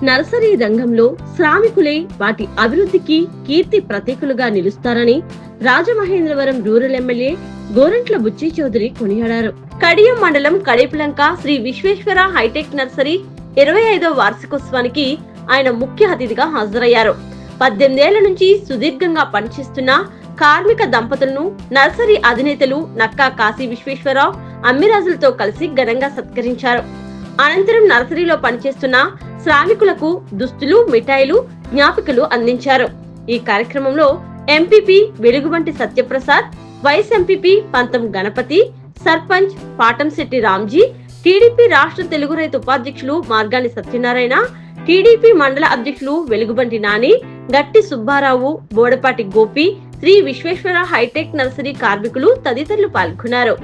Nursery రంగంలో శ్రామికులే వాటి అభివృద్ధికి కీర్తి ప్రతీకులుగా నిలుస్తారని రాజమహేంద్రవరం రూరల్ ఎమ్మెల్యే గోరంట్ల బుచ్చి చౌదరి కొనియాడారు. కడియం మండలం కడేపులంక శ్రీ విశ్వేశ్వర హైటెక్ నర్సరీ 25వ వార్షికోత్సవానికి ఆయన ముఖ్య అతిథిగా హాజరయ్యారు. 18 ఏళ్ల నుంచి సుదీర్ఘంగా పనిచేస్తున్న కార్మిక దంపతులను నర్సరీ అధినేతలు నక్కా కాశీ విశ్వేశ్వరరావు అమ్మిరాజులతో కలిసి ఘనంగా సత్కరించారు. అనంతరం నర్సరీలో పనిచేస్తున్న శ్రామికులకు దుస్తులు, మిఠాయిలు, జ్ఞాపికలు అందించారు. ఈ కార్యక్రమంలో MPP Velugubanti Satyaprasad, vice MPP Pantham Ganapathi, sarpanch Patamsetti Ramji, TDP రాష్ట్ర తెలుగు రైతు ఉపాధ్యక్షులు మార్గాని సత్యనారాయణ, టీడీపీ మండల అధ్యక్షులు వెలుగుబంటి నాని, గట్టి సుబ్బారావు, బోడపాటి గోపి, శ్రీ విశ్వేశ్వర హైటెక్ నర్సరీ కార్మికులు తదితరులు పాల్గొన్నారు.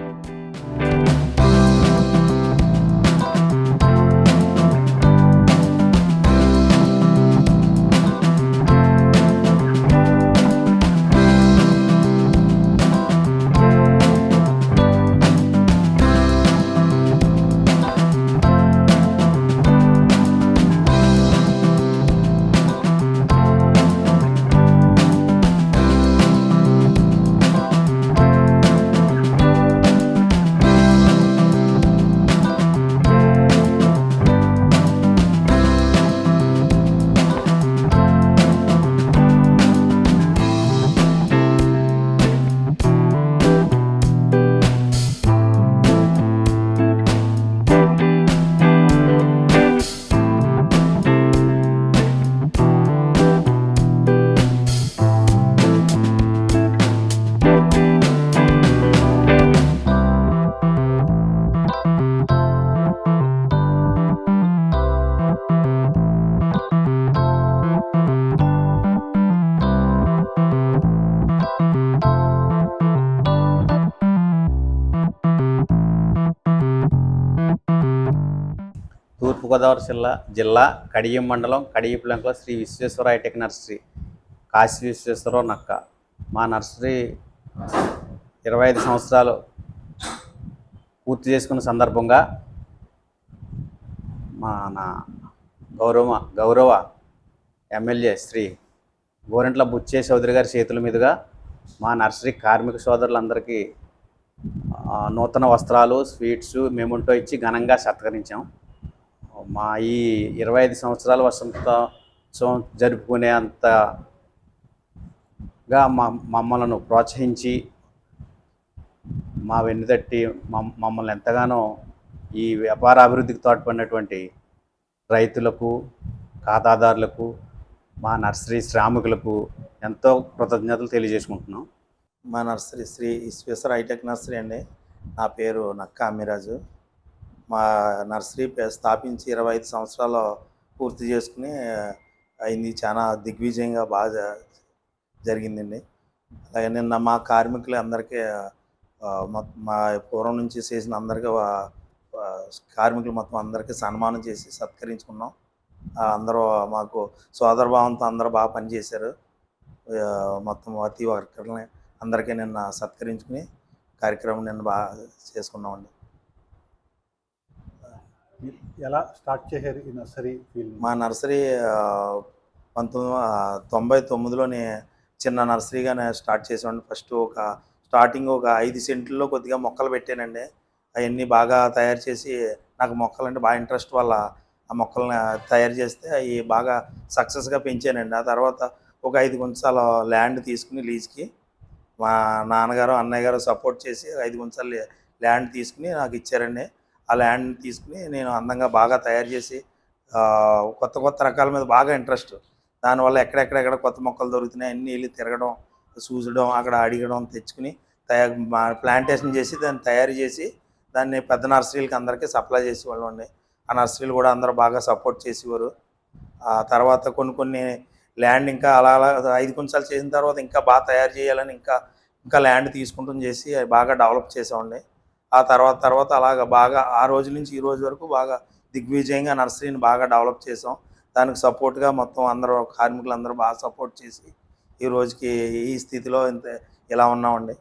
తూర్పుగోదావరి జిల్లా కడియం మండలం కడియపులంకలో శ్రీ విశ్వేశ్వర హైటెక్ నర్సరీ కాశీ విశ్వేశ్వరరావు నక్క. మా నర్సరీ 25 సంవత్సరాలు పూర్తి చేసుకున్న సందర్భంగా మన గౌరవ ఎమ్మెల్యే శ్రీ గోరంట్ల బుచ్చే చౌదరి గారి చేతుల మీదుగా మా నర్సరీ కార్మిక సోదరులందరికీ నూతన వస్త్రాలు, స్వీట్స్, మెమోంటో ఇచ్చి ఘనంగా సత్కరించాం. మా ఈ 25 సంవత్సరాల వసంతోత్సవం జరుపుకునే అంతగా మమ్మల్ని ప్రోత్సహించి మా వెన్నుతట్టి మమ్మల్ని ఎంతగానో ఈ వ్యాపార అభివృద్ధికి తోడ్పడినటువంటి రైతులకు, ఖాతాదారులకు, మా నర్సరీ శ్రామికులకు ఎంతో కృతజ్ఞతలు తెలియజేసుకుంటున్నాం. మా nursery Sri Visweswara hitech nursery అండి. నా పేరు నక్కా అమ్మిరాజు. మా నర్సరీ స్థాపించి 25 సంవత్సరాలు పూర్తి చేసుకుని అయింది. చాలా దిగ్విజయంగా బాగా జరిగిందండి. అలాగే నిన్న మా కార్మికులు అందరికీ మా పూర్వం నుంచి చేసిన అందరికీ కార్మికులు మొత్తం అందరికీ సన్మానం చేసి సత్కరించుకున్నాం. అందరూ మాకు సోదరభావంతో అందరూ బాగా పనిచేశారు. మొత్తం ప్రతి వర్కర్ని అందరికీ నిన్న సత్కరించుకుని కార్యక్రమం నిన్న బాగా చేసుకున్నామండి. ఎలా స్టార్ట్ చేశారు ఈ నర్సరీ ఫీల్డ్? మా నర్సరీ 1999లోనే చిన్న నర్సరీగానే స్టార్ట్ చేసామండి. ఫస్ట్ స్టార్టింగ్ ఒక 5 సెంట్లలో కొద్దిగా మొక్కలు పెట్టానండి. అవన్నీ బాగా తయారు చేసి, నాకు మొక్కలంటే బాగా ఇంట్రెస్ట్ వల్ల ఆ మొక్కల్ని తయారు చేస్తే అవి బాగా సక్సెస్గా పెంచానండి. ఆ తర్వాత ఒక 5 గుంటల ల్యాండ్ తీసుకుని లీజ్కి మా నాన్నగారు, అన్నయ్య గారు సపోర్ట్ చేసి 5 గుంటల ల్యాండ్ తీసుకుని నాకు ఇచ్చారండి. ఆ ల్యాండ్ తీసుకుని నేను అందంగా బాగా తయారు చేసి కొత్త కొత్త రకాల మీద బాగా ఇంట్రెస్ట్. దానివల్ల ఎక్కడెక్కడ కొత్త మొక్కలు దొరుకుతున్నాయి అన్నీ వెళ్ళి తిరగడం, చూసడం, అక్కడ అడిగడం, తెచ్చుకుని ప్లాంటేషన్ చేసి దాన్ని తయారు చేసి దాన్ని పెద్ద నర్సరీలకి అందరికీ సప్లై చేసేవాళ్ళం అండి. ఆ నర్సరీలు కూడా అందరూ బాగా సపోర్ట్ చేసేవారు. ఆ తర్వాత కొన్ని ల్యాండ్ ఇంకా అలా 5 గుంటలు చేసిన తర్వాత ఇంకా బాగా తయారు చేయాలని ఇంకా ల్యాండ్ తీసుకుంటూ చేసి బాగా డెవలప్ చేసామండి. ఆ తర్వాత అలాగ బాగా ఆ రోజు నుంచి ఈ రోజు వరకు బాగా దిగ్విజయంగా నర్సరీని బాగా డెవలప్ చేసాం. దానికి సపోర్ట్గా మొత్తం అందరూ కార్మికులు అందరూ బాగా సపోర్ట్ చేసి ఈ రోజుకి ఈ స్థితిలో ఇలా ఉన్నామండి.